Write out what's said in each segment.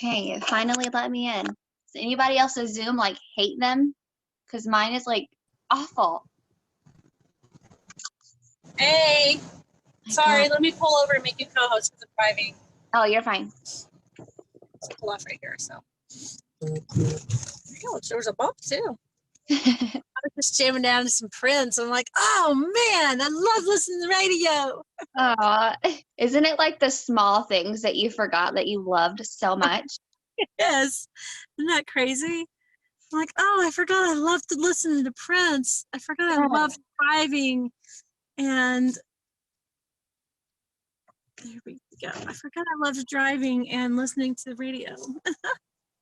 Okay, it finally let me in. Does anybody else's Zoom like hate them? Because mine is like awful. Hey, My sorry, God. let me pull over and make you co-host because I'm driving. Oh, you're fine. Let's pull off right here. So, there you go. There was a bump too. I was just jamming down to some Prince. I'm like, oh man, I love listening to the radio. Isn't it like the small things that you forgot that you loved so much? Yes, isn't that crazy? I'm like, oh, I forgot I loved to listen to Prince. I forgot I loved driving, and there we go. I forgot I loved driving and listening to the radio.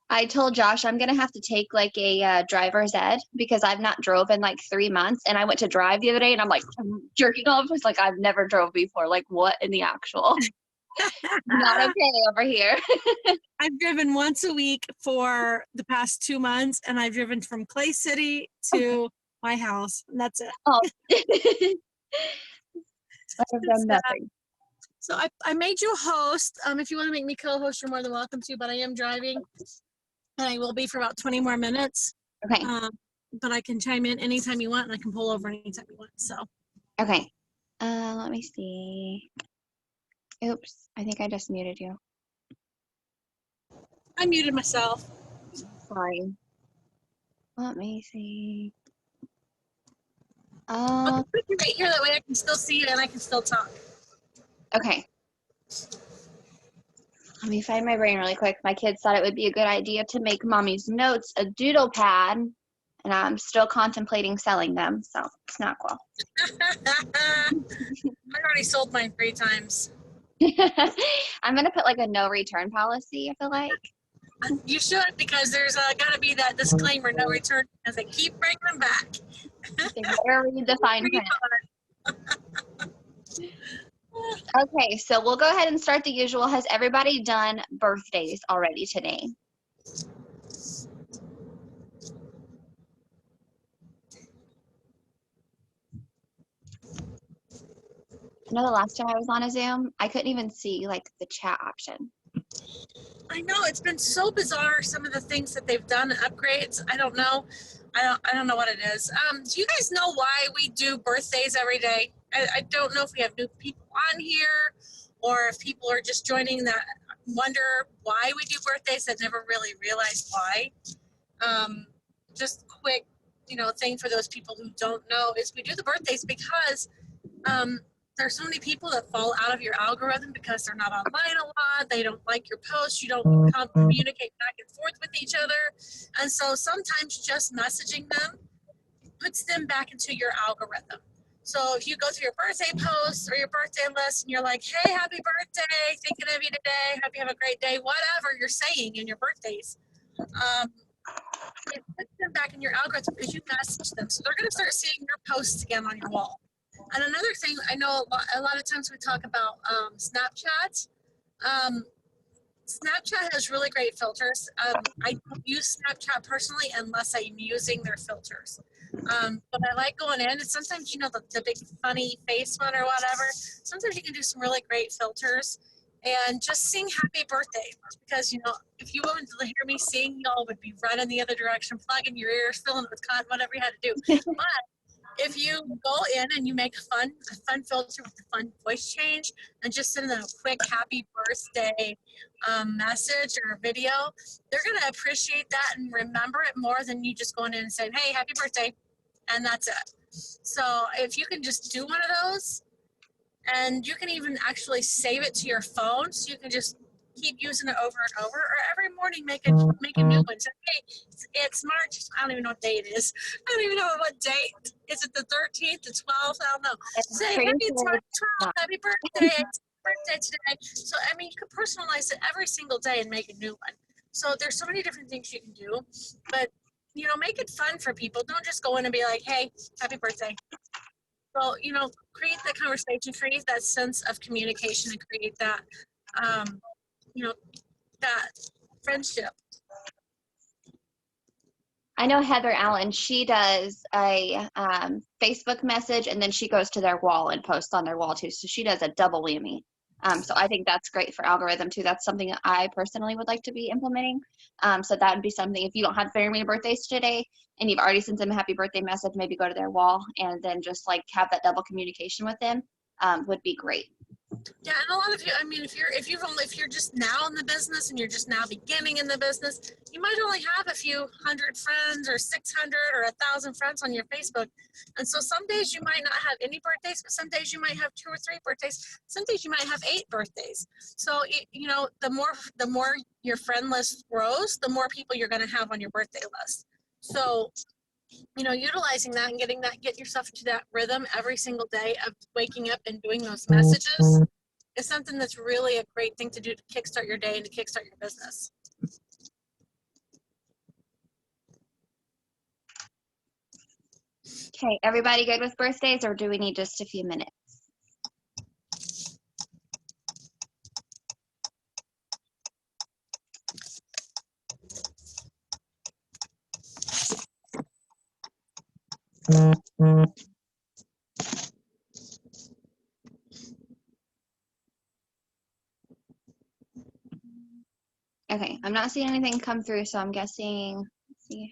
I told Josh I'm gonna have to take like a driver's ed because I've not drove in like 3 months, and I went to drive the other day and I'm like jerking off. It's like I've never drove before. Like what in the actual? Not okay over here. I've driven once a week for the past 2 months, and I've driven from Clay City to my house, and that's it. Oh. I've done nothing. So I made you a host. If you want to make me co-host, you're more than welcome to, but I am driving, and I will be for about 20 more minutes. Okay. But I can chime in anytime you want, and I can pull over anytime you want. So. Okay. Let me see. Oops, I think I just muted you. I muted myself. Sorry. Let me see. I'll put you right here, that way I can still see you and I can still talk. Okay. Let me find my brain really quick. My kids thought it would be a good idea to make mommy's notes a doodle pad, and I'm still contemplating selling them, so it's not cool. I already sold mine 3 times. I'm going to put like a no return policy, I feel like. You should, because there's got to be that disclaimer, no return, because they keep bringing them back. They better read the fine print. Okay, so we'll go ahead and start the usual. Has everybody done birthdays already today? I know the last time I was on a Zoom, I couldn't even see like the chat option. I know, it's been so bizarre, some of the things that they've done, upgrades. I don't know. I don't know what it is. Do you guys know why we do birthdays every day? I don't know if we have new people on here, or if people are just joining that wonder why we do birthdays that never really realized why. Just quick, thing for those people who don't know is we do the birthdays because there's so many people that fall out of your algorithm because they're not online a lot. They don't like your posts. You don't communicate back and forth with each other. And so sometimes just messaging them puts them back into your algorithm. So if you go to your birthday post or your birthday list and you're like, hey, happy birthday, thinking of you today, hope you have a great day, whatever you're saying in your birthdays, it puts them back in your algorithm because you messaged them. So they're going to start seeing your posts again on your wall. And another thing, I know a lot of times we talk about Snapchat. Snapchat has really great filters. I don't use Snapchat personally unless I'm using their filters. But I like going in, and sometimes, the big funny face one or whatever, sometimes you can do some really great filters and just sing happy birthday. Because, if you wanted to hear me sing, y'all would be running the other direction, plugging your ears, filling it with cotton, whatever you had to do. But if you go in and you make a fun filter with a fun voice change and just send them a quick happy birthday message or video, they're going to appreciate that and remember it more than you just going in and saying, hey, happy birthday, and that's it. So if you can just do one of those, and you can even actually save it to your phone, so you can just keep using it over and over, or every morning make a new one. Say, hey, it's March. I don't even know what day it is. I don't even know what date. Is it the 13th, the 12th? I don't know. Say, hey, it's March 12th. Happy birthday. It's birthday today. So, you can personalize it every single day and make a new one. So there's so many different things you can do, but, make it fun for people. Don't just go in and be like, hey, happy birthday. So, create that conversation, create that sense of communication, and create that, that friendship. I know Heather Allen, she does a Facebook message, and then she goes to their wall and posts on their wall too. So she does a double whammy. So I think that's great for algorithm too. That's something that I personally would like to be implementing. So that would be something, if you don't have very many birthdays today and you've already sent them a happy birthday message, maybe go to their wall and then just like have that double communication with them, would be great. Yeah, and a lot of you, I mean, if you're just now in the business and you're just now beginning in the business, you might only have a few hundred friends or 600 or 1,000 friends on your Facebook. And so some days you might not have any birthdays, but some days you might have 2 or 3 birthdays. Some days you might have 8 birthdays. So, you know, the more your friend list grows, the more people you're going to have on your birthday list. So, you know, utilizing that and get yourself into that rhythm every single day of waking up and doing those messages is something that's really a great thing to do to kickstart your day and to kickstart your business. Okay, everybody good with birthdays, or do we need just a few minutes? Okay, I'm not seeing anything come through, so I'm guessing, let's see,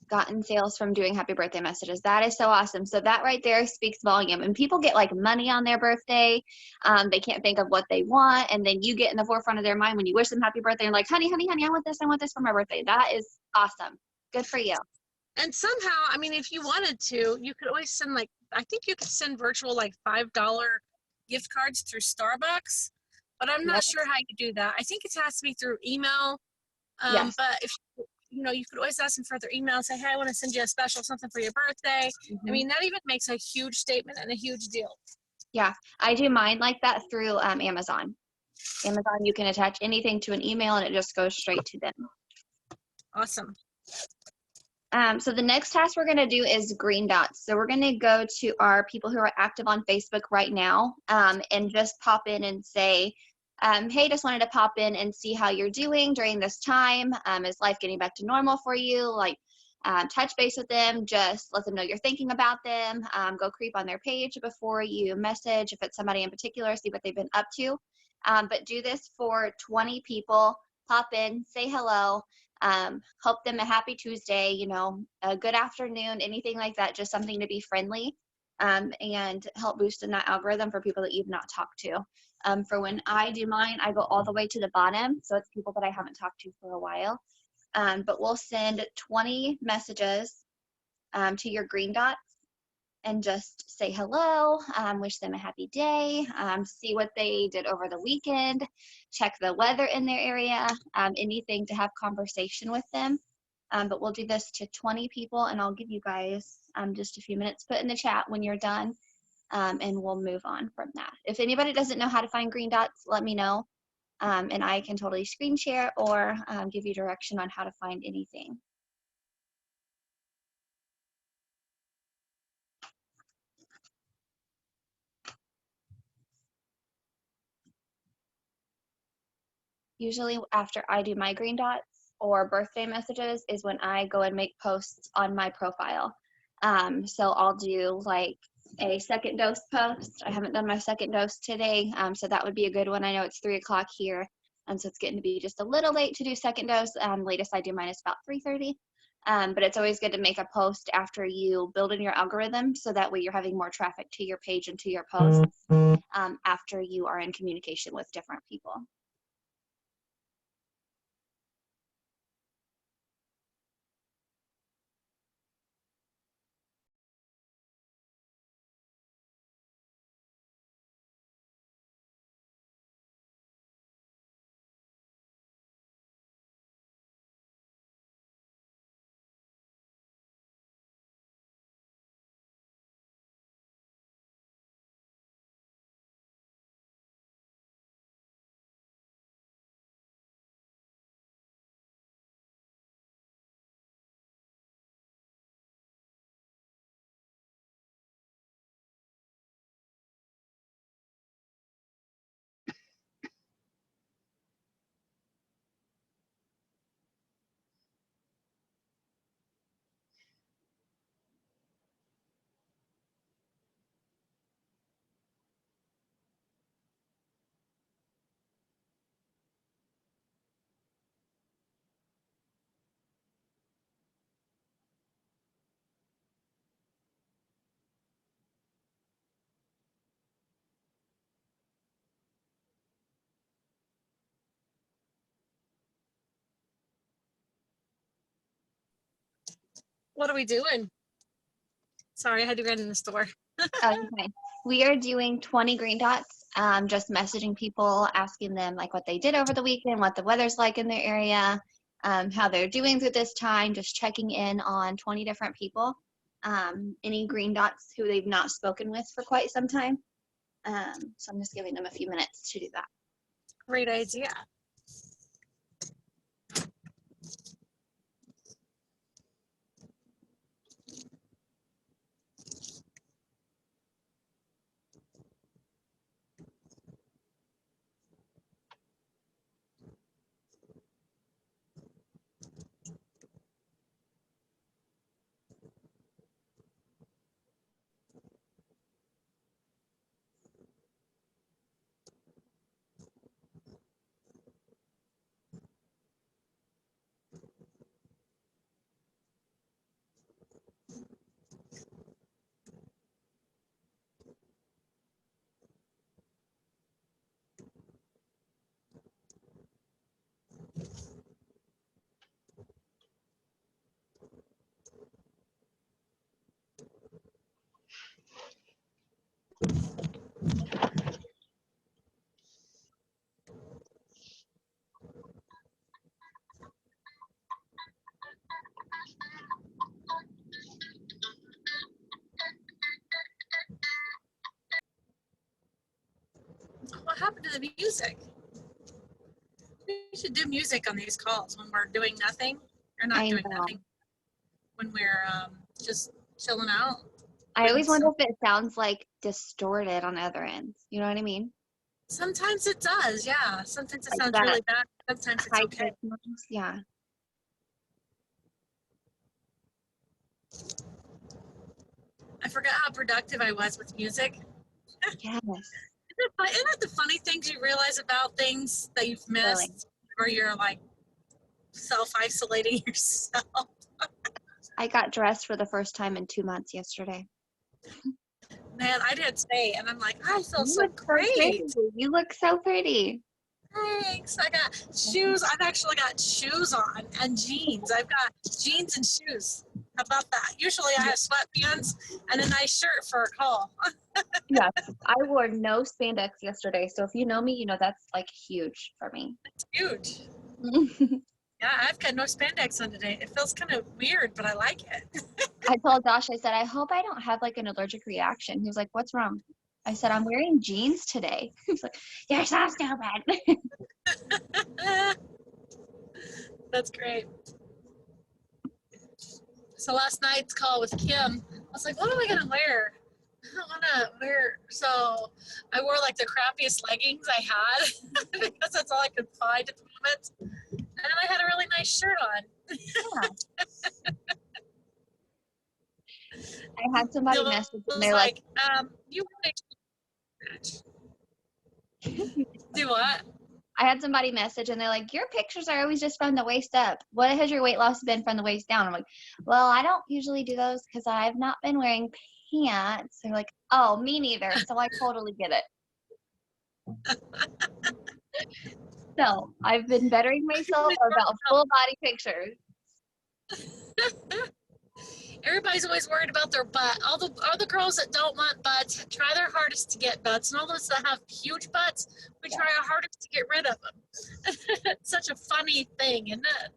gotten sales from doing happy birthday messages. That is so awesome. So that right there speaks volume. And people get like money on their birthday. They can't think of what they want. And then you get in the forefront of their mind when you wish them happy birthday and like, honey, honey, honey, I want this for my birthday. That is awesome. Good for you. And somehow, I mean, if you wanted to, you could always send like, I think you could send virtual like $5 gift cards through Starbucks, but I'm not Yep. sure how you do that. I think it has to be through email. Yes. But if you know, you could always ask them for their email and say, hey, I want to send you a special something for your birthday. I mean, that even makes a huge statement and a huge deal. Yeah, I do mine like that through Amazon. Amazon, you can attach anything to an email and it just goes straight to them. Awesome. So the next task we're going to do is green dots. So we're going to go to our people who are active on Facebook right now, and just pop in and say, hey, just wanted to pop in and see how you're doing during this time. Is life getting back to normal for you? Like, touch base with them. Just let them know you're thinking about them. Go creep on their page before you message. If it's somebody in particular, see what they've been up to. But do this for 20 people. Pop in, say hello. Hope them a happy Tuesday, you know, a good afternoon, anything like that, just something to be friendly, and help boost in that algorithm for people that you've not talked to. For when I do mine, I go all the way to the bottom, so it's people that I haven't talked to for a while. But we'll send 20 messages to your green dots and just say hello, wish them a happy day, see what they did over the weekend, check the weather in their area, anything to have conversation with them. But we'll do this to 20 people, and I'll give you guys just a few minutes. Put in the chat when you're done, and we'll move on from that. If anybody doesn't know how to find green dots, let me know, and I can totally screen share or give you direction on how to find anything. Usually after I do my green dots or birthday messages is when I go and make posts on my profile. So I'll do like a second dose post. I haven't done my second dose today, so that would be a good one. I know it's 3 o'clock here, and so it's getting to be just a little late to do second dose. Latest I do mine is about 3:30. But it's always good to make a post after you build in your algorithm, so that way you're having more traffic to your page and to your posts after you are in communication with different people. What are we doing? Sorry, I had to run in the store. Okay. We are doing 20 green dots, just messaging people, asking them like what they did over the weekend, what the weather's like in their area, how they're doing through this time, just checking in on 20 different people, any green dots who they've not spoken with for quite some time. So I'm just giving them a few minutes to do that. Great idea. What happened to the music? We should do music on these calls when we're doing nothing, or not I doing know. nothing, when we're just chilling out. I always wonder if it sounds like distorted on the other ends. You know what I mean? Sometimes it does, yeah. Sometimes it Like sounds that really bad. Sometimes it's high okay. pitch noise. Yeah. I forgot how productive I was with music. Yes. Isn't it the funny things you realize about things that you've Really. missed, or you're like self-isolating yourself? I got dressed for the first time in 2 months yesterday. Man, I did today, and I'm like, I feel You so look so pretty. great. You look so pretty. Thanks. I got shoes. I've actually got shoes on and jeans. I've got jeans and shoes. How about that? Usually I have sweatpants and a nice shirt for a call. Yes. I wore no spandex yesterday. So if you know me, you know that's like huge for me. It's huge. Yeah, I've got no spandex on today. It feels kind of weird, but I like it. I told Josh, I said, I hope I don't have like an allergic reaction. He was like, what's wrong? I said, I'm wearing jeans today. He was like, you're so stupid. That's great. So last night's call with Kim, I was like, what am I going to wear? I don't want to wear. So I wore like the crappiest leggings I had because that's all I could find at the moment. And then I had a really nice shirt on. Yeah. I had somebody It message and was they're like, like, you want to do what? I had somebody message and they're like, your pictures are always just from the waist up. What has your weight loss been from the waist down? I'm like, well, I don't usually do those because I've not been wearing pants. They're like, oh, me neither. So I totally get it. So I've been bettering myself about full body pictures. Everybody's always worried about their butt. All the girls that don't want butts try their hardest to get butts, and all those that have huge butts, we try our hardest to get rid of them. It's such a funny thing, isn't it?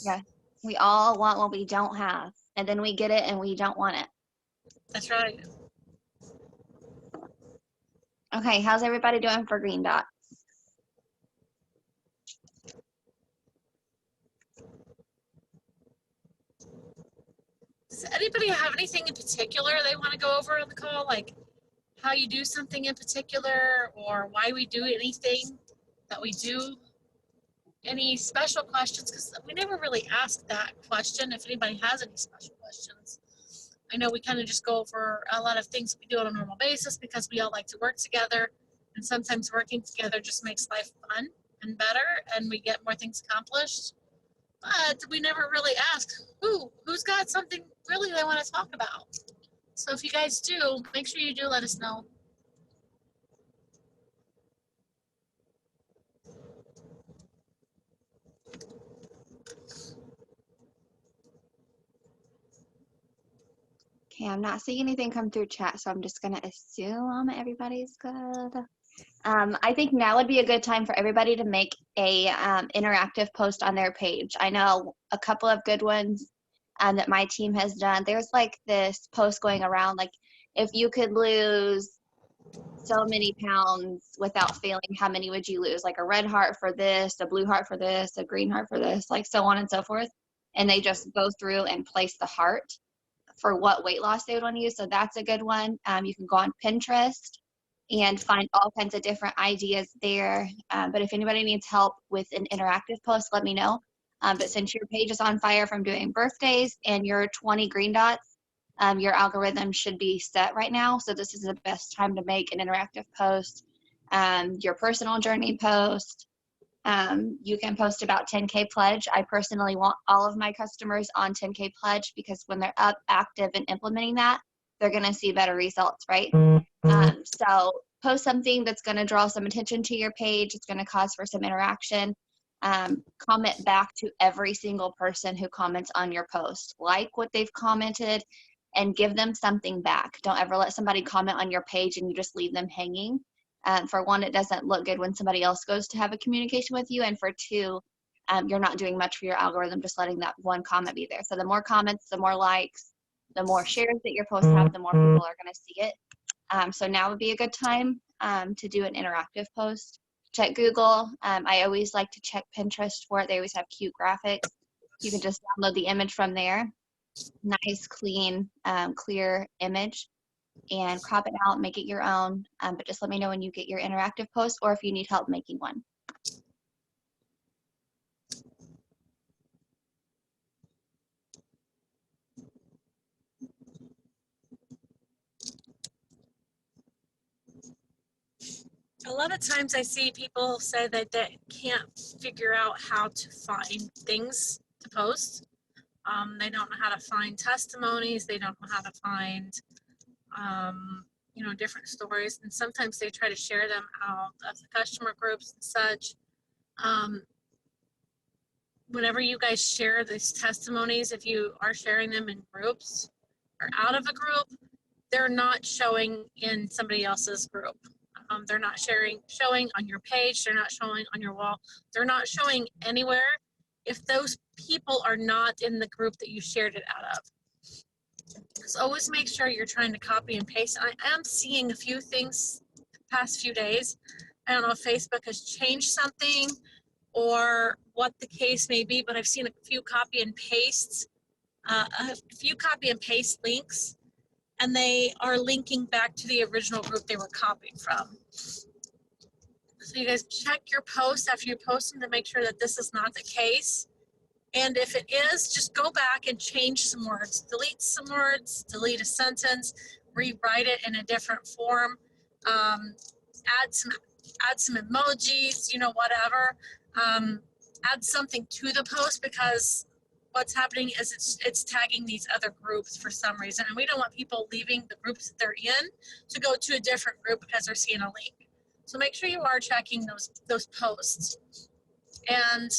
Yeah. We all want what we don't have. And then we get it and we don't want it. That's right. Okay, how's everybody doing for green dot? Does anybody have anything in particular they want to go over on the call, like how you do something in particular, or why we do anything that we do? Any special questions? Because we never really ask that question. If anybody has any special questions, I know we kind of just go over a lot of things we do on a normal basis because we all like to work together, and sometimes working together just makes life fun and better, and we get more things accomplished. But we never really ask who's got something really they want to talk about. So if you guys do, make sure you do let us know. Okay, I'm not seeing anything come through chat, so I'm just gonna assume everybody's good. I think now would be a good time for everybody to make a interactive post on their page. I know a couple of good ones that my team has done. There's like this post going around, like if you could lose so many pounds without failing, how many would you lose? Like a red heart for this, a blue heart for this, a green heart for this, like so on and so forth. And they just go through and place the heart for what weight loss they would want to use. So that's a good one. You can go on Pinterest and find all kinds of different ideas there. But if anybody needs help with an interactive post, let me know. But since your page is on fire from doing birthdays and your 20 green dots, your algorithm should be set right now. So this is the best time to make an interactive post. Your personal journey post. You can post about 10K pledge. I personally want all of my customers on 10K pledge because when they're up, active, and implementing that, they're going to see better results, right? So post something that's going to draw some attention to your page. It's going to cause for some interaction. Comment back to every single person who comments on your post. Like what they've commented and give them something back. Don't ever let somebody comment on your page and you just leave them hanging. For one, it doesn't look good when somebody else goes to have a communication with you. And for two, you're not doing much for your algorithm, just letting that one comment be there. So the more comments, the more likes, the more shares that your posts have, the more people are going to see it. So now would be a good time to do an interactive post. Check Google. I always like to check Pinterest for it. They always have cute graphics. You can just download the image from there. Nice, clean, clear image. And crop it out, make it your own. But just let me know when you get your interactive post or if you need help making one. A lot of times I see people say that they can't figure out how to find things to post. They don't know how to find testimonies. They don't know how to find, different stories. And sometimes they try to share them out of the customer groups and such. Whenever you guys share these testimonies, if you are sharing them in groups or out of a group, they're not showing in somebody else's group. They're not showing on your page. They're not showing on your wall. They're not showing anywhere if those people are not in the group that you shared it out of. So always make sure you're trying to copy and paste. I am seeing a few things the past few days. I don't know if Facebook has changed something or what the case may be, but I've seen a few copy and paste links, and they are linking back to the original group they were copying from. So you guys check your posts after you post them to make sure that this is not the case. And if it is, just go back and change some words, delete some words, delete a sentence, rewrite it in a different form, add some emojis, whatever. Add something to the post, because what's happening is it's tagging these other groups for some reason, and we don't want people leaving the groups that they're in to go to a different group because they're seeing a link. So make sure you are checking those posts. And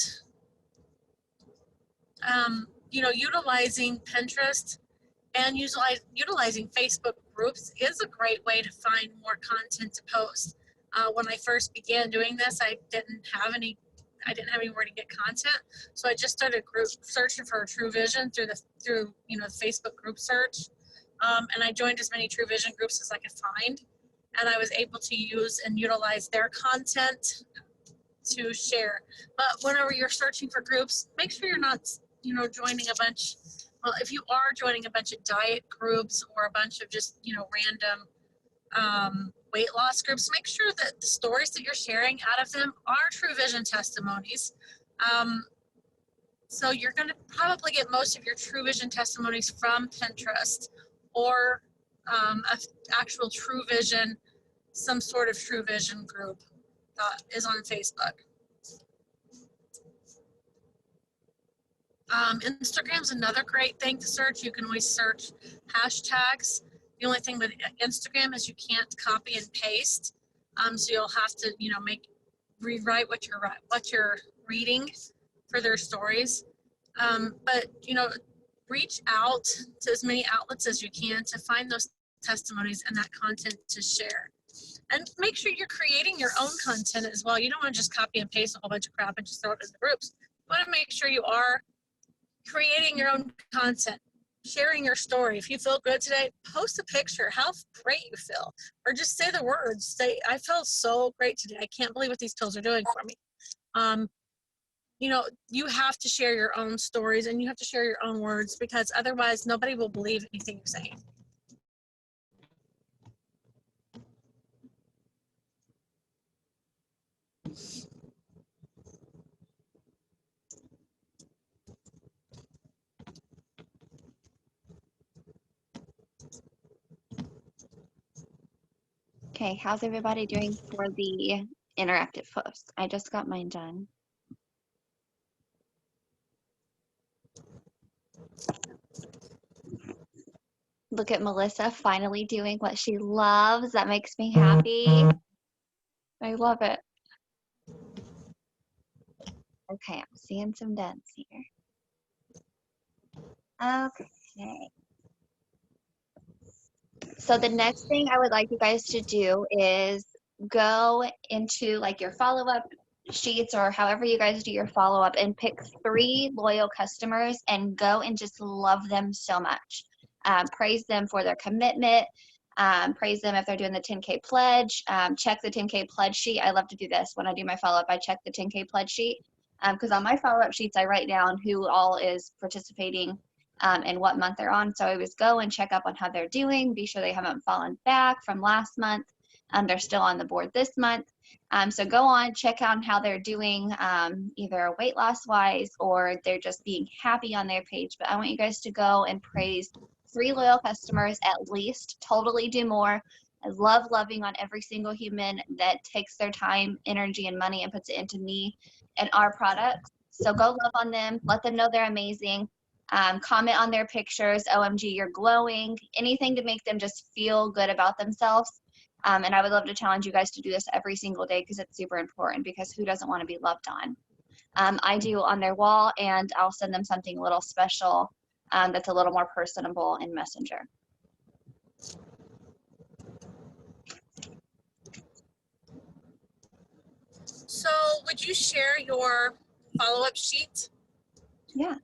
utilizing Pinterest and utilizing Facebook groups is a great way to find more content to post. When I first began doing this, I didn't have anywhere to get content, so I just started group searching for True Vision through the Facebook group search, and I joined as many True Vision groups as I could find, and I was able to use and utilize their content to share. But whenever you're searching for groups, make sure you're not joining a bunch. Well, if you are joining a bunch of diet groups or a bunch of just random weight loss groups, make sure that the stories that you're sharing out of them are True Vision testimonies. So you're going to probably get most of your True Vision testimonies from Pinterest or an actual True Vision, some sort of True Vision group that is on Facebook. Instagram's another great thing to search. You can always search hashtags. The only thing with Instagram is you can't copy and paste. So you'll have to, rewrite what you're reading for their stories. But reach out to as many outlets as you can to find those testimonies and that content to share. And make sure you're creating your own content as well. You don't want to just copy and paste a whole bunch of crap and just throw it in the groups. You want to make sure you are creating your own content, sharing your story. If you feel good today, post a picture, how great you feel, or just say the words. Say, I felt so great today. I can't believe what these pills are doing for me. You know, you have to share your own stories and you have to share your own words, because otherwise nobody will believe anything you're saying. Okay, how's everybody doing for the interactive post? I just got mine done. Look at Melissa finally doing what she loves. That makes me happy. I love it. Okay, I'm seeing some dents here. Okay. So the next thing I would like you guys to do is go into like your follow-up sheets or however you guys do your follow-up and pick 3 loyal customers and go and just love them so much. Praise them for their commitment. Praise them if they're doing the 10K pledge. Check the 10K pledge sheet. I love to do this when I do my follow-up. I check the 10K pledge sheet because on my follow-up sheets I write down who all is participating and what month they're on. So I always go and check up on how they're doing, be sure they haven't fallen back from last month. They're still on the board this month. So go on, check out how they're doing, either weight loss wise or they're just being happy on their page. But I want you guys to go and praise 3 loyal customers at least. Totally do more. I love loving on every single human that takes their time, energy, and money and puts it into me and our products. So go love on them. Let them know they're amazing. Comment on their pictures. OMG, you're glowing. Anything to make them just feel good about themselves. And I would love to challenge you guys to do this every single day because it's super important, because who doesn't want to be loved on? I do on their wall, and I'll send them something a little special that's a little more personable in Messenger. So would you share your follow-up sheet? Yeah.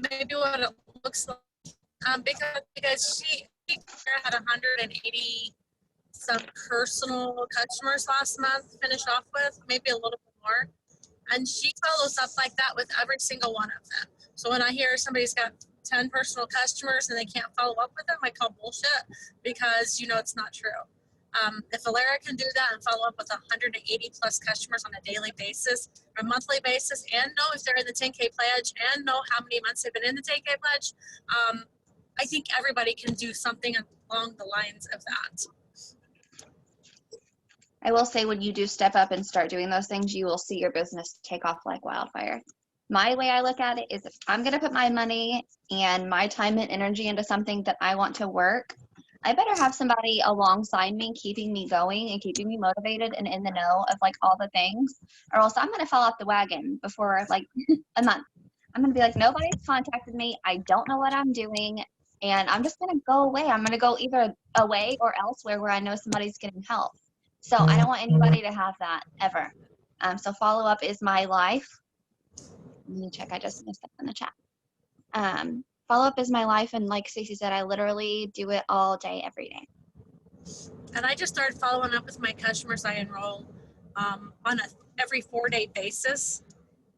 Maybe what it looks like, because she had 180 some personal customers last month, finished off with, maybe a little bit more. And she follows up like that with every single one of them. So when I hear somebody's got 10 personal customers and they can't follow up with them, I call bullshit, because, you know, it's not true. If Valera can do that and follow up with 180 plus customers on a daily basis or monthly basis, and know if they're in the 10K pledge and know how many months they've been in the 10K pledge, I think everybody can do something along the lines of that. I will say, when you do step up and start doing those things, you will see your business take off like wildfire. My way I look at it is, if I'm going to put my money and my time and energy into something that I want to work, I better have somebody alongside me keeping me going and keeping me motivated and in the know of like all the things, or else I'm going to fall off the wagon before like a month. I'm going to be like, nobody's contacted me. I don't know what I'm doing. And I'm just going to go away. I'm going to go either away or elsewhere where I know somebody's getting help. So I don't want anybody to have that ever. So follow up is my life. Let me check. I just missed that in the chat. Follow up is my life, and like Stacey said, I literally do it all day, every day. And I just started following up with my customers I enroll on a every 4-day basis,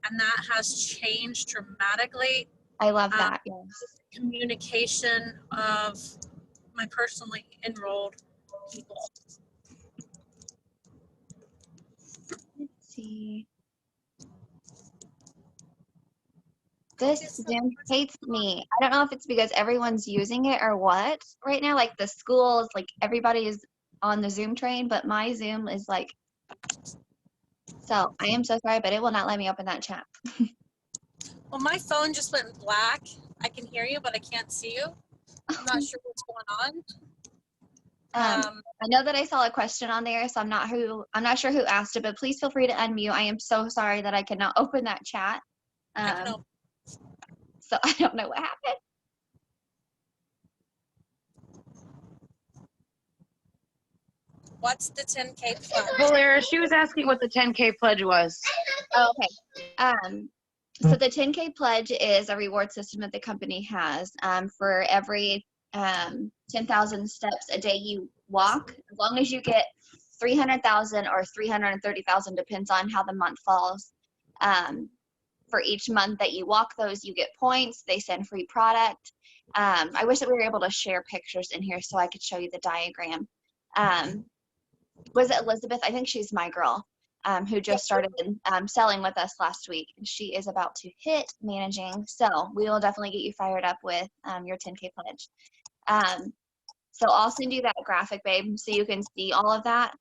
and that has changed dramatically. I love that. Yes. Communication of my personally enrolled people. Let's see. This Zoom hates me. I don't know if it's because everyone's using it or what right now. Like the schools, like everybody is on the Zoom train, but my Zoom is like, so I am so sorry, but it will not let me open that chat. Well, my phone just went black. I can hear you, but I can't see you. I'm not sure what's going on. I know that I saw a question on there, so I'm not sure who asked it, but please feel free to unmute. I am so sorry that I cannot open that chat. I can open. So I don't know what happened. What's the 10K pledge? Valera, she was asking what the 10K pledge was. Oh, okay. So the 10K pledge is a reward system that the company has for every 10,000 steps a day you walk. As long as you get 300,000 or 330,000, depends on how the month falls. For each month that you walk those, you get points. They send free product. I wish that we were able to share pictures in here so I could show you the diagram. Was it Elizabeth? I think she's my girl, who just started selling with us last week. And she is about to hit managing. So we will definitely get you fired up with your 10K pledge. So I'll send you that graphic, babe, so you can see all of that.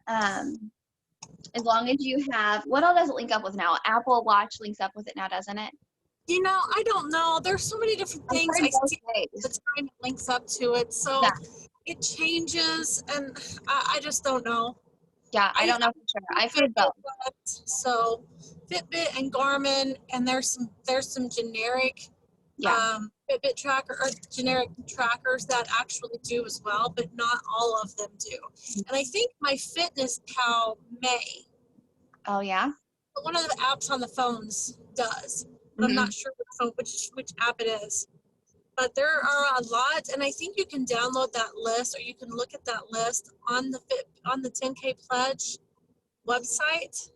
As long as you have, what all does it link up with now? Apple Watch links up with it now, doesn't it? You know, I don't know. There's so many different things. I see the time it links up to it. So yeah. It changes, and I just don't know. Yeah, I don't know for sure. I've heard both. So Fitbit and Garmin, and there's some generic Fitbit tracker or generic trackers that actually do as well, but not all of them do. And I think My Fitness Pal may. Oh yeah. But one of the apps on the phones does. I'm not sure which app it is. But there are a lot, and I think you can download that list, or you can look at that list on the 10K pledge website.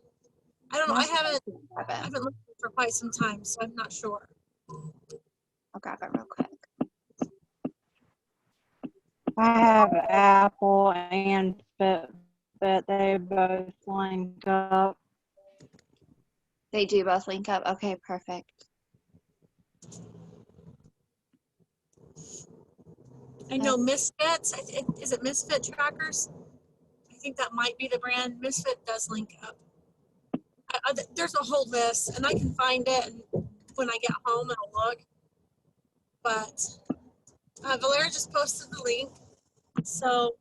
I don't know. I haven't looked at it for quite some time, so I'm not sure. I'll grab it real quick. I have Apple and Fitbit. They both link up. They do both link up. Okay, perfect. I know Misfits. Is it Misfit trackers? I think that might be the brand. Misfit does link up. There's a whole list, and I can find it when I get home and I'll look. But Valera just posted the link. So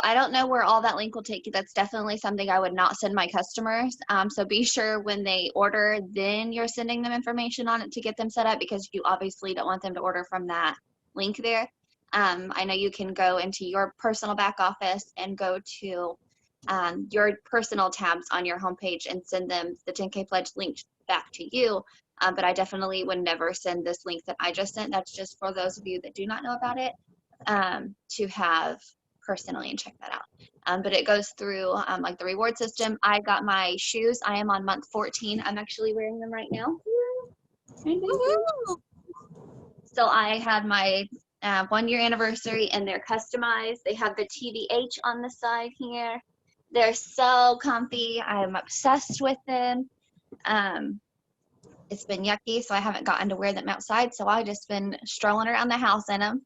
I don't know where all that link will take you. That's definitely something I would not send my customers. So be sure when they order, then you're sending them information on it to get them set up, because you obviously don't want them to order from that link there. I know you can go into your personal back office and go to your personal tabs on your homepage and send them the 10K pledge link back to you. But I definitely would never send this link that I just sent. That's just for those of you that do not know about it, to have personally and check that out. But it goes through like the reward system. I got my shoes. I am on month 14. I'm actually wearing them right now. So I had my 1 year anniversary, and they're customized. They have the TVH on the side here. They're so comfy. I'm obsessed with them. It's been yucky, so I haven't gotten to wear them outside. So I've just been strolling around the house in them.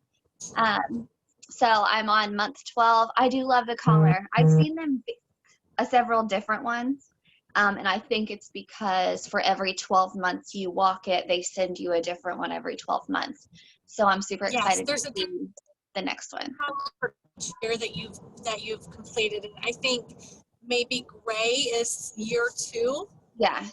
So I'm on month 12. I do love the color. I've seen them several different ones. And I think it's because for every 12 months you walk it, they send you a different one every 12 months. So I'm super excited to see the next one. Year that you've completed it. I think maybe gray is year 2. Yeah.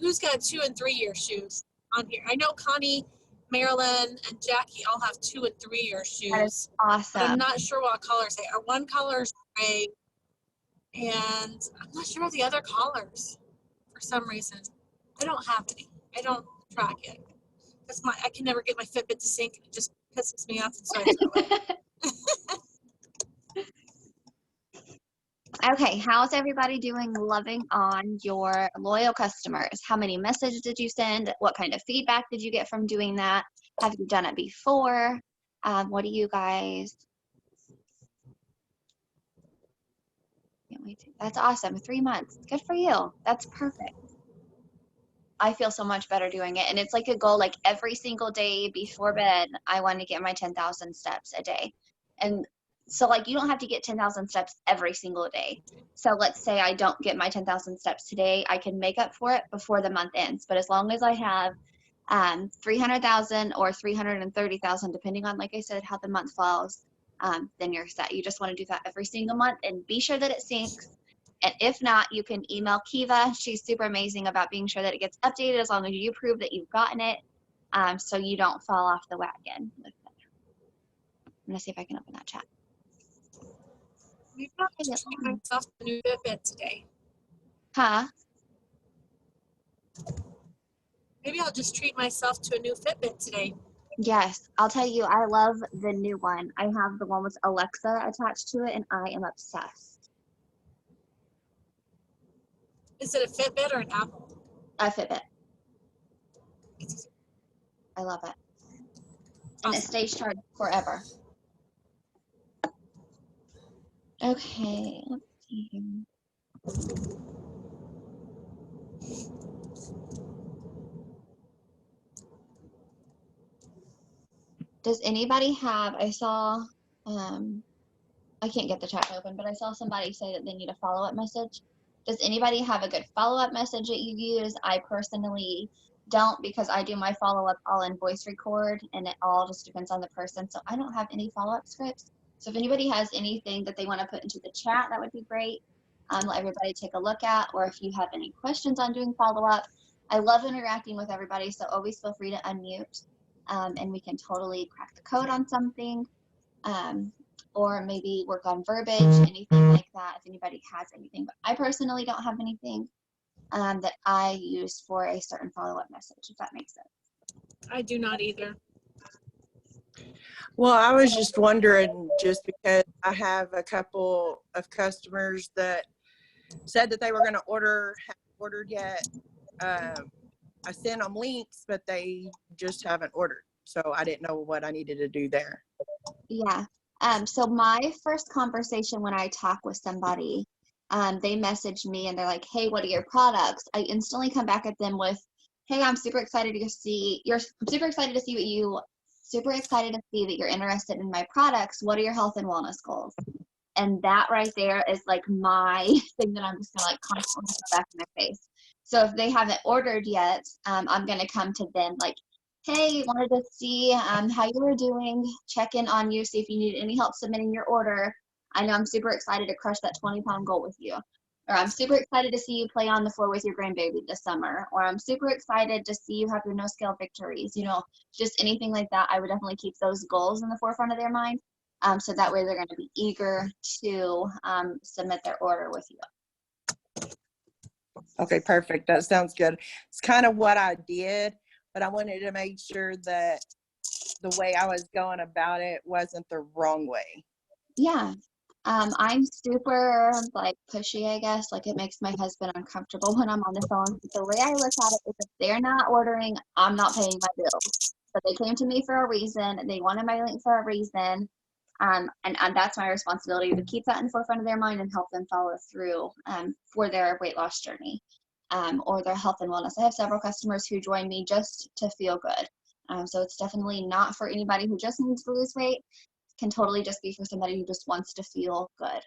Who's got 2 and 3 year shoes on here? I know Connie, Marilyn, and Jackie all have 2 and 3 year shoes. That is awesome. But I'm not sure what colors they are. One color is gray, and I'm not sure of the other colors for some reason. I don't have any. I don't track it. I can never get my Fitbit to sync. It just pisses me off, and so I throw it. Okay, how's everybody doing loving on your loyal customers? How many messages did you send? What kind of feedback did you get from doing that? Have you done it before? What do you guys? Can't wait to, that's awesome. 3 months. Good for you. That's perfect. I feel so much better doing it. And it's like a goal, like every single day before bed, I want to get my 10,000 steps a day. And so like, you don't have to get 10,000 steps every single day. So let's say I don't get my 10,000 steps today, I can make up for it before the month ends. But as long as I have 300,000 or 330,000, depending on, like I said, how the month falls, then you're set. You just want to do that every single month and be sure that it syncs. And if not, you can email Kiva. She's super amazing about being sure that it gets updated as long as you prove that you've gotten it, so you don't fall off the wagon. I'm going to see if I can open that chat. Maybe I'll just treat myself to a new Fitbit today. Huh? Maybe I'll just treat myself to a new Fitbit today. Yes, I'll tell you, I love the new one. I have the one with Alexa attached to it, and I am obsessed. Is it a Fitbit or an Apple? A Fitbit. I love it. And it stays charged forever. Okay, let's see here. Does anybody have, I saw, I can't get the chat open, but I saw somebody say that they need a follow-up message. Does anybody have a good follow-up message that you use? I personally don't, because I do my follow-up all in voice record, and it all just depends on the person. So I don't have any follow-up scripts. So if anybody has anything that they want to put into the chat, that would be great. Let everybody take a look at, or if you have any questions on doing follow-up. I love interacting with everybody, so always feel free to unmute, and we can totally crack the code on something. Or maybe work on verbiage, anything like that, if anybody has anything. But I personally don't have anything that I use for a certain follow-up message, if that makes sense. I do not either. Well, I was just wondering, just because I have a couple of customers that said that they were going to order, haven't ordered yet. I sent them links, but they just haven't ordered. So I didn't know what I needed to do there. Yeah. So my first conversation when I talk with somebody, they message me and they're like, hey, what are your products? I instantly come back at them with, hey, I'm super excited to see that you're interested in my products. What are your health and wellness goals? And that right there is like my thing that I'm just gonna like constantly put back in their face. So if they haven't ordered yet, I'm gonna come to them like, hey, wanted to see how you were doing, check in on you, see if you need any help submitting your order. I know I'm super excited to crush that 20-pound goal with you. Or I'm super excited to see you play on the floor with your grandbaby this summer. Or I'm super excited to see you have your no-scale victories. You know, just anything like that. I would definitely keep those goals in the forefront of their mind. So that way they're going to be eager to submit their order with you. Okay, perfect. That sounds good. It's kind of what I did, but I wanted to make sure that the way I was going about it wasn't the wrong way. Yeah. I'm super like pushy, I guess. Like it makes my husband uncomfortable when I'm on the phone. The way I look at it is if they're not ordering, I'm not paying my bills. But they came to me for a reason. They wanted my link for a reason. And that's my responsibility to keep that in the forefront of their mind and help them follow through for their weight loss journey or their health and wellness. I have several customers who join me just to feel good. So it's definitely not for anybody who just needs to lose weight. It can totally just be for somebody who just wants to feel good.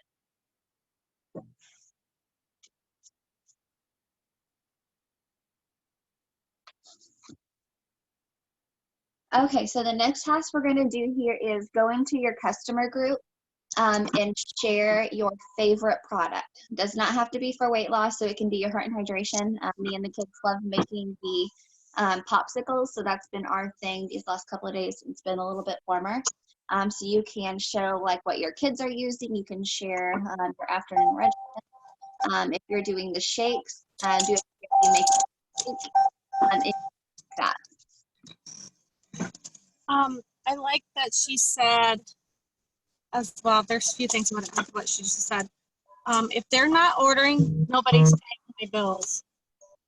Okay, so the next task we're going to do here is go into your customer group and share your favorite product. Does not have to be for weight loss, so it can be your heart and hydration. Me and the kids love making the popsicles, so that's been our thing these last couple of days. It's been a little bit warmer. So you can show like what your kids are using. You can share your afternoon regimen. If you're doing the shakes, do it make that. I like that she said as well. There's a few things about what she just said. If they're not ordering, nobody's paying my bills.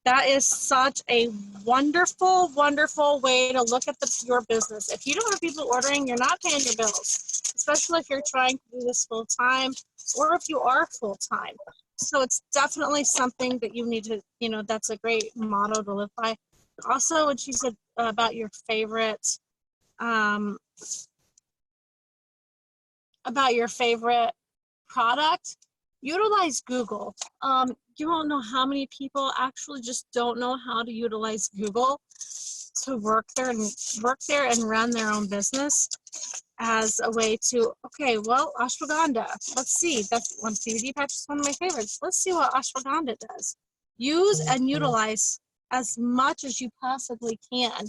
That is such a wonderful, wonderful way to look at your business. If you don't have people ordering, you're not paying your bills, especially if you're trying to do this full time or if you are full time. So it's definitely something that you need to, that's a great motto to live by. Also, when she said about your favorite, product, utilize Google. you won't know how many people actually just don't know how to utilize Google to work there and run their own business as a way to, okay, well, ashwagandha, let's see, that's one CBD patch is one of my favorites. Let's see what ashwagandha does. Use and utilize as much as you possibly can,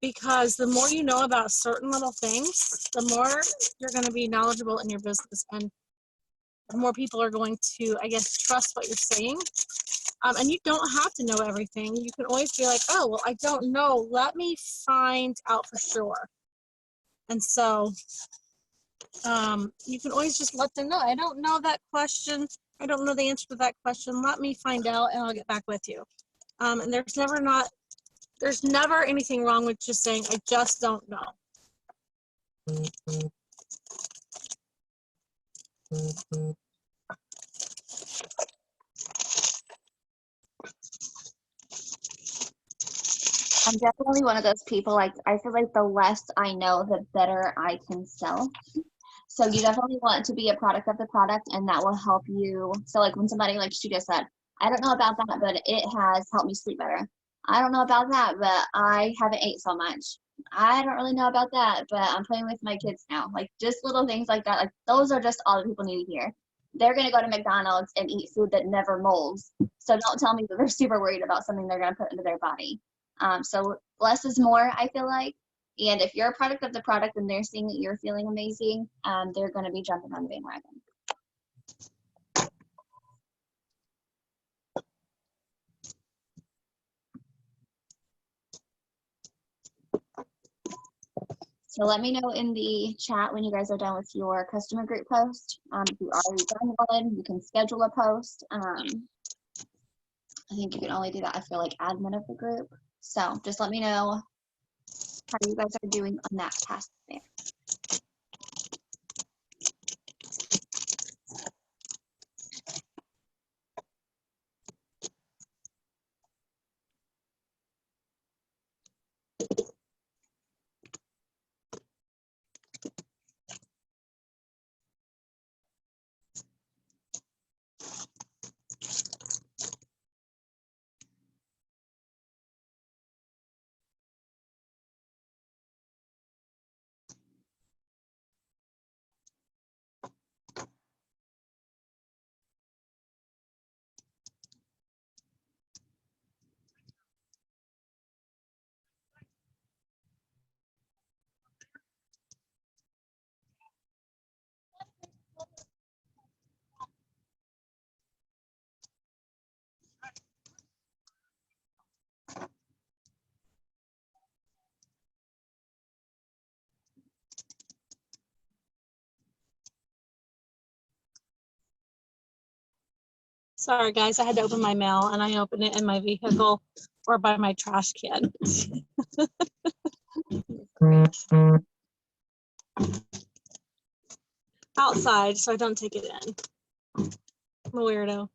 because the more you know about certain little things, the more you're going to be knowledgeable in your business, and the more people are going to, I guess, trust what you're saying. And you don't have to know everything. You can always be like, oh, well, I don't know. Let me find out for sure. And so you can always just let them know, I don't know that question. I don't know the answer to that question. Let me find out and I'll get back with you. And there's never anything wrong with just saying, I just don't know. I'm definitely one of those people, like, I feel like the less I know, the better I can sell. So you definitely want to be a product of the product, and that will help you. So like when somebody, like she just said, I don't know about that, but it has helped me sleep better. I don't know about that, but I haven't ate so much. I don't really know about that, but I'm playing with my kids now. Like just little things like that. Like those are just all that people need to hear. They're going to go to McDonald's and eat food that never molds. So don't tell me that they're super worried about something they're going to put into their body. So less is more, I feel like. And if you're a product of the product and they're seeing that you're feeling amazing, they're going to be jumping on the bandwagon. So let me know in the chat when you guys are done with your customer group post. If you already done one, you can schedule a post. I think you can only do that if you're like admin of the group. So just let me know how you guys are doing on that task there. Sorry, guys, I had to open my mail and I opened it in my vehicle or by my trash can. Outside, so I don't take it in. I'm a weirdo.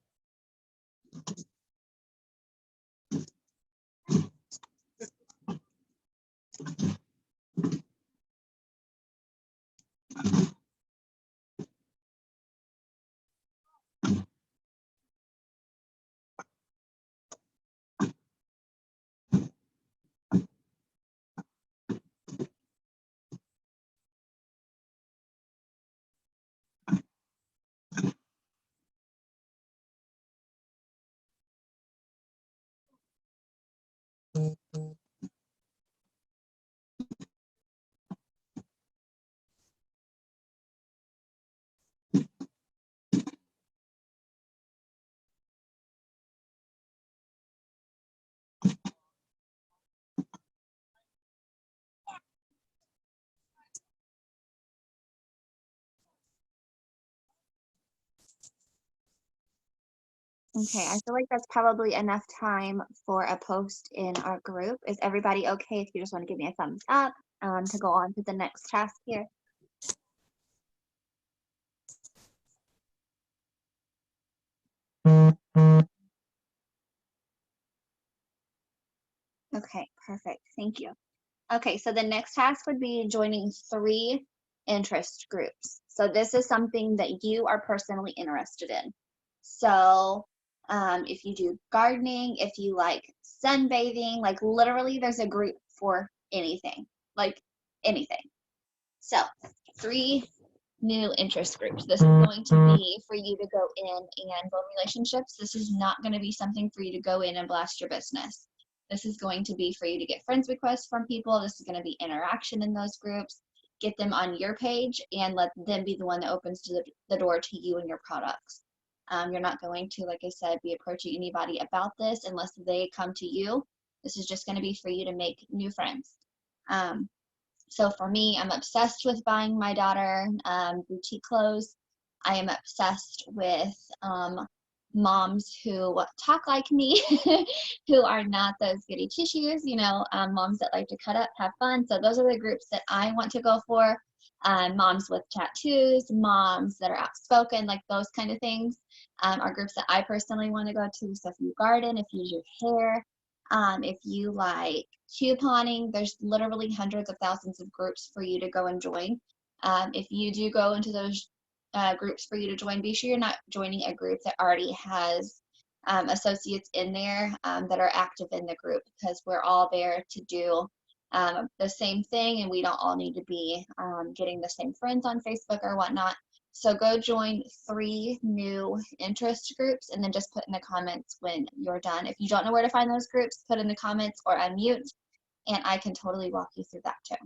Okay, I feel like that's probably enough time for a post in our group. Is everybody okay if you just want to give me a thumbs up to go on to the next task here? Okay, perfect. Thank you. Okay, so the next task would be joining 3 interest groups. So this is something that you are personally interested in. So If you do gardening, if you like sunbathing, like literally there's a group for anything, like anything. So 3 new interest groups. This is going to be for you to go in and build relationships. This is not going to be something for you to go in and blast your business. This is going to be for you to get friends requests from people. This is going to be interaction in those groups. Get them on your page and let them be the one that opens the door to you and your products. You're not going to, like I said, be approaching anybody about this unless they come to you. This is just going to be for you to make new friends. So for me, I'm obsessed with buying my daughter boutique clothes. I am obsessed with moms who talk like me, who are not those goody two-shoes, moms that like to cut up, have fun. So those are the groups that I want to go for. Moms with tattoos, moms that are outspoken, like those kind of things are groups that I personally want to go to. So if you garden, if you use your hair, if you like couponing, there's literally hundreds of thousands of groups for you to go and join. If you do go into those groups for you to join, be sure you're not joining a group that already has associates in there that are active in the group, because we're all there to do the same thing, and we don't all need to be getting the same friends on Facebook or whatnot. So go join 3 new interest groups and then just put in the comments when you're done. If you don't know where to find those groups, put in the comments or unmute, and I can totally walk you through that too.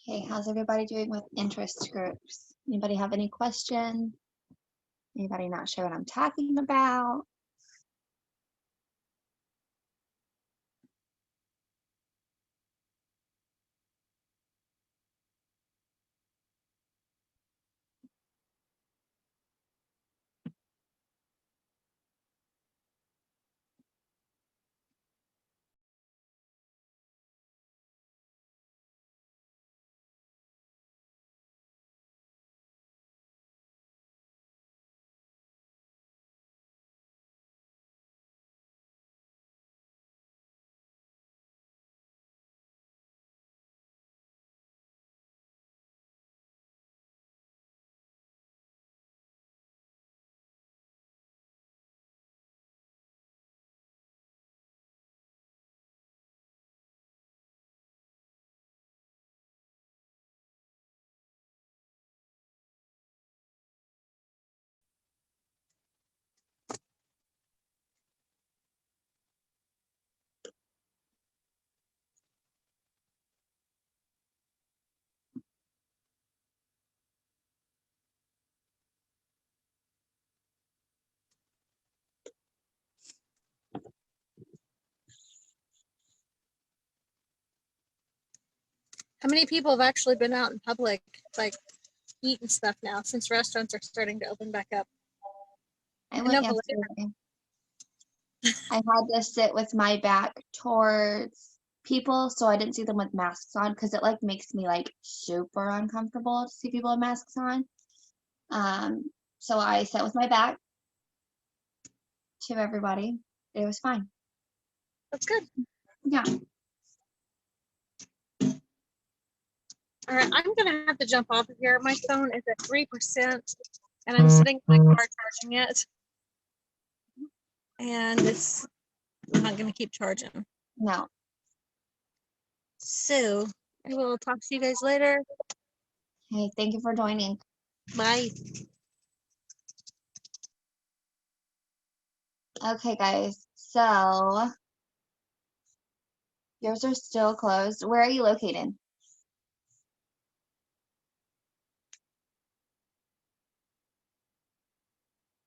Okay, how's everybody doing with interest groups? Anybody have any questions? Anybody not sure what I'm talking about? How many people have actually been out in public, like eating stuff now, since restaurants are starting to open back up? I know went Valera- yesterday. I had to sit with my back towards people so I didn't see them with masks on because it like makes me like super uncomfortable to see people with masks on. So I sat with my back to everybody. It was fine. That's good. Yeah. All right, I'm gonna have to jump off of here. My phone is at 3%, and I'm sitting in my car charging it, and it's not gonna keep charging. No. So I will talk to you guys later. Hey, thank you for joining. Bye. Okay, guys. So yours are still closed. Where are you located?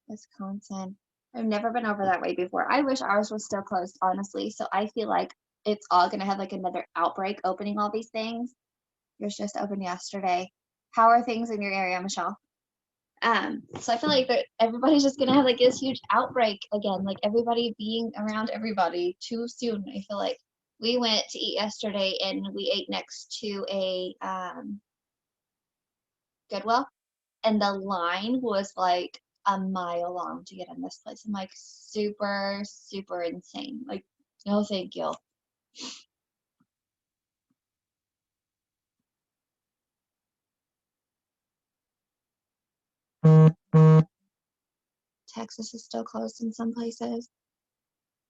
Wisconsin. I've never been over that way before. I wish ours was still closed, honestly. So I feel like it's all going to have like another outbreak opening all these things. Yours just opened yesterday. How are things in your area, Michelle? So I feel like that everybody's just gonna have like this huge outbreak again, like everybody being around everybody too soon. I feel like we went to eat yesterday and we ate next to a Goodwill, and the line was like a mile long to get in this place. I'm like super, super insane. Like, no, thank you. Texas is still closed in some places.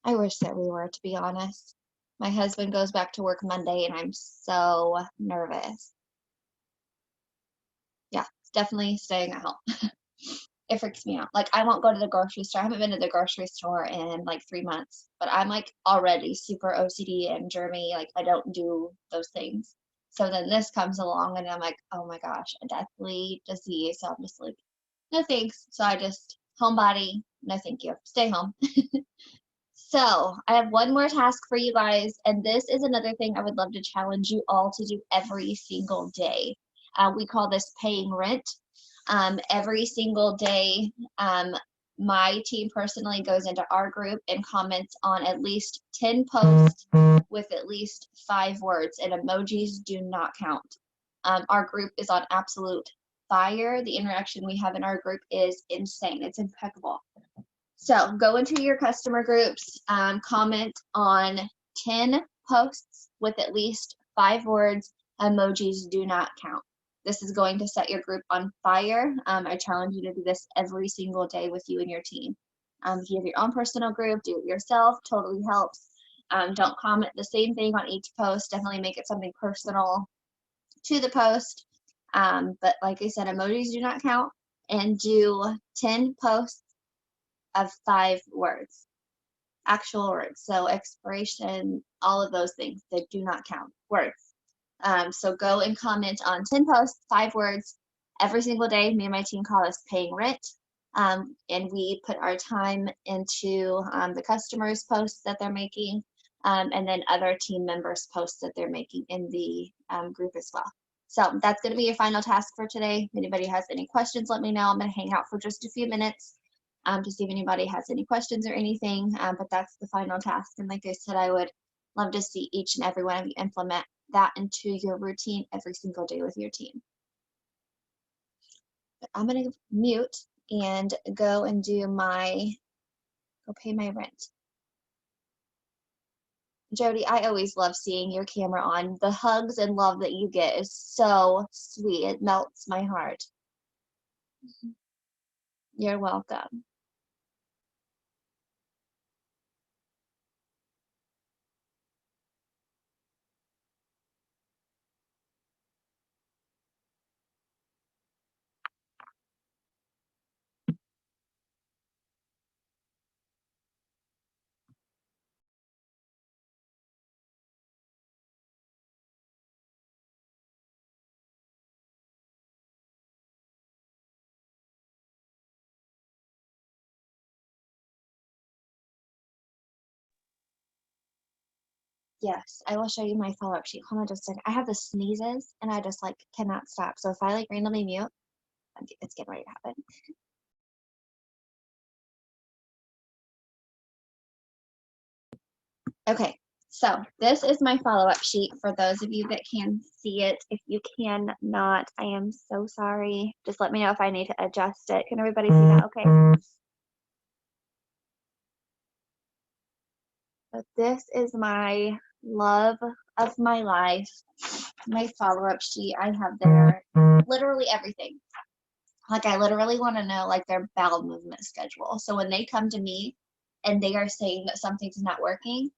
I wish that we were, to be honest. My husband goes back to work Monday and I'm so nervous. Yeah, definitely staying at home. It freaks me out. Like, I won't go to the grocery store. I haven't been to the grocery store in like 3 months, but I'm like already super OCD and germy. Like, I don't do those things. So then this comes along and I'm like, oh my gosh, a deathly disease. So I'm just like, no thanks. So I just, homebody, no thank you. Stay home. So I have one more task for you guys, and this is another thing I would love to challenge you all to do every single day. We call this paying rent. Every single day, my team personally goes into our group and comments on at least 10 posts with at least 5 words, and emojis do not count. Our group is on absolute fire. The interaction we have in our group is insane. It's impeccable. So go into your customer groups, comment on 10 posts with at least 5 words. Emojis do not count. This is going to set your group on fire. I challenge you to do this every single day with you and your team. If you have your own personal group, do it yourself, totally helps. Don't comment the same thing on each post. Definitely make it something personal to the post. But like I said, emojis do not count. And do 10 posts of 5 words, actual words. So expiration, all of those things, they do not count. Words. So go and comment on 10 posts, 5 words every single day. Me and my team call this paying rent. And we put our time into the customers' posts that they're making, and then other team members' posts that they're making in the group as well. So that's going to be your final task for today. If anybody has any questions, let me know. I'm going to hang out for just a few minutes to see if anybody has any questions or anything, but that's the final task. And like I said, I would love to see each and every one of you implement that into your routine every single day with your team. But I'm going to mute and go pay my rent. Jody, I always love seeing your camera on. The hugs and love that you get is so sweet. It melts my heart. You're welcome. Yes, I will show you my follow-up sheet. Hold on just a second. I have the sneezes and I just like cannot stop. So if I like randomly mute, it's getting ready to happen. Okay, so this is my follow-up sheet for those of you that can see it. If you cannot, I am so sorry. Just let me know if I need to adjust it. Can everybody see that okay? So this is my love of my life, my follow-up sheet. I have there literally everything. Like I literally want to know like their bowel movement schedule. So when they come to me and they are saying that something's not working,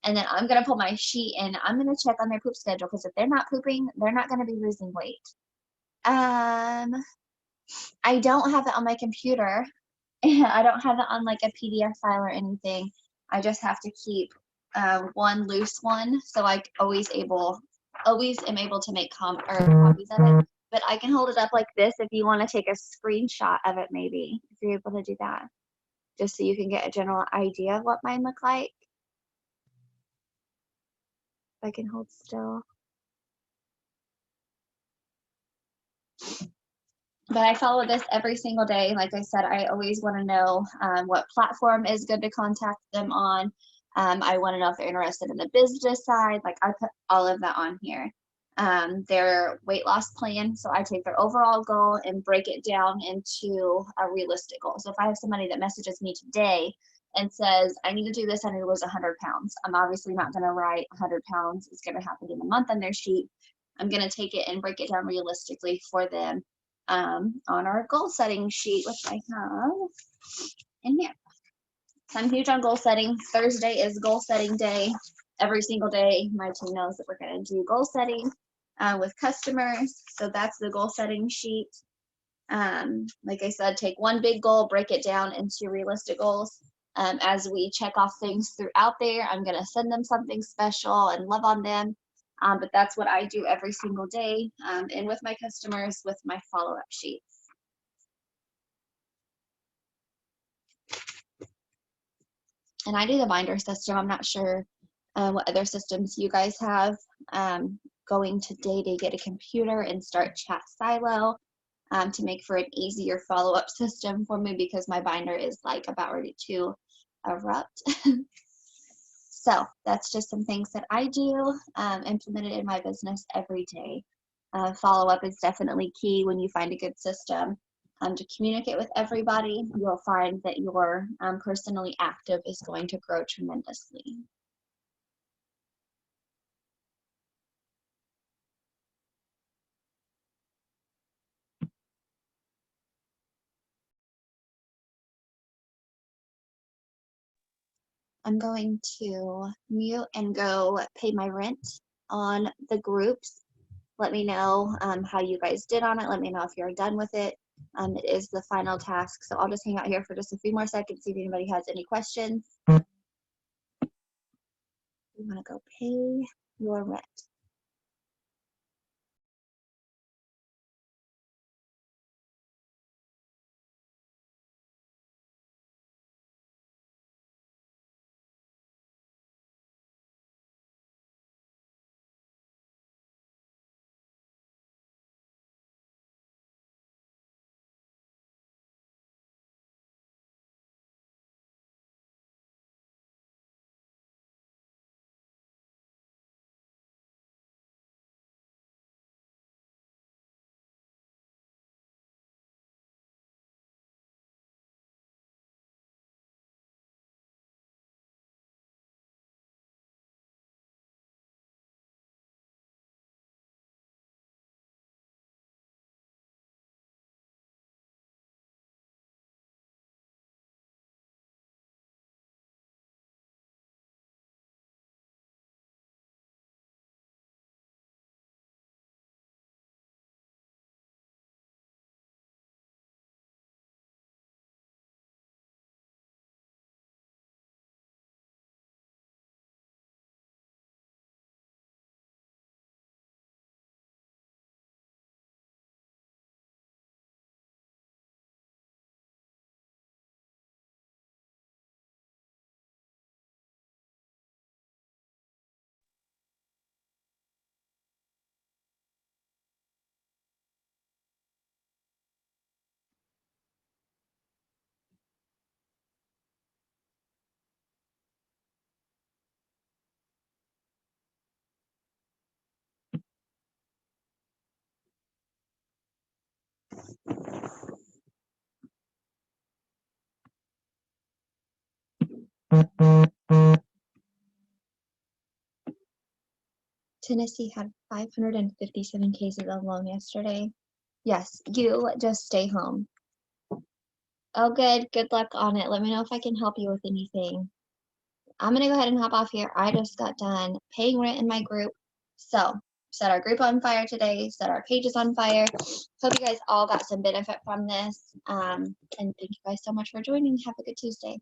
and then I'm gonna pull my sheet and I'm gonna check on their poop schedule because if they're not pooping, they're not gonna be losing weight. I don't have it on my computer. I don't have it on like a PDF file or anything. I just have to keep one loose one, so I always am able to make copies of it. But I can hold it up like this if you want to take a screenshot of it, maybe if you're able to do that, just so you can get a general idea of what mine look like. If I can hold still. But I follow this every single day. Like I said, I always want to know what platform is good to contact them on. I want to know if they're interested in the business side. Like I put all of that on here. Their weight loss plan. So I take their overall goal and break it down into a realistic goal. So if I have somebody that messages me today and says, I need to do this, I need to lose 100 pounds. I'm obviously not going to write 100 pounds is going to happen in a month on their sheet. I'm going to take it and break it down realistically for them on our goal setting sheet, which I have in here. So I'm huge on goal setting. Thursday is goal setting day. Every single day, my team knows that we're going to do goal setting with customers. So that's the goal setting sheet. Like I said, take one big goal, break it down into realistic goals. As we check off things throughout there, I'm going to send them something special and love on them. But that's what I do every single day, and with my customers with my follow-up sheets. And I do the binder system. I'm not sure what other systems you guys have. Going today to get a computer and start Chat Silo to make for an easier follow-up system for me because my binder is like about ready to erupt. So that's just some things that I do implemented in my business every day. Follow-up is definitely key when you find a good system. To communicate with everybody, you'll find that your personally active is going to grow tremendously. I'm going to mute and go pay my rent on the groups. Let me know how you guys did on it. Let me know if you're done with it. It is the final task, so I'll just hang out here for just a few more seconds, see if anybody has any questions. You want to go pay your rent. Tennessee had 557 cases alone yesterday. Yes, you just stay home. Oh, good. Good luck on it. Let me know if I can help you with anything. I'm going to go ahead and hop off here. I just got done paying rent in my group. So, set our group on fire today, set our pages on fire. Hope you guys all got some benefit from this. And thank you guys so much for joining. Have a good Tuesday.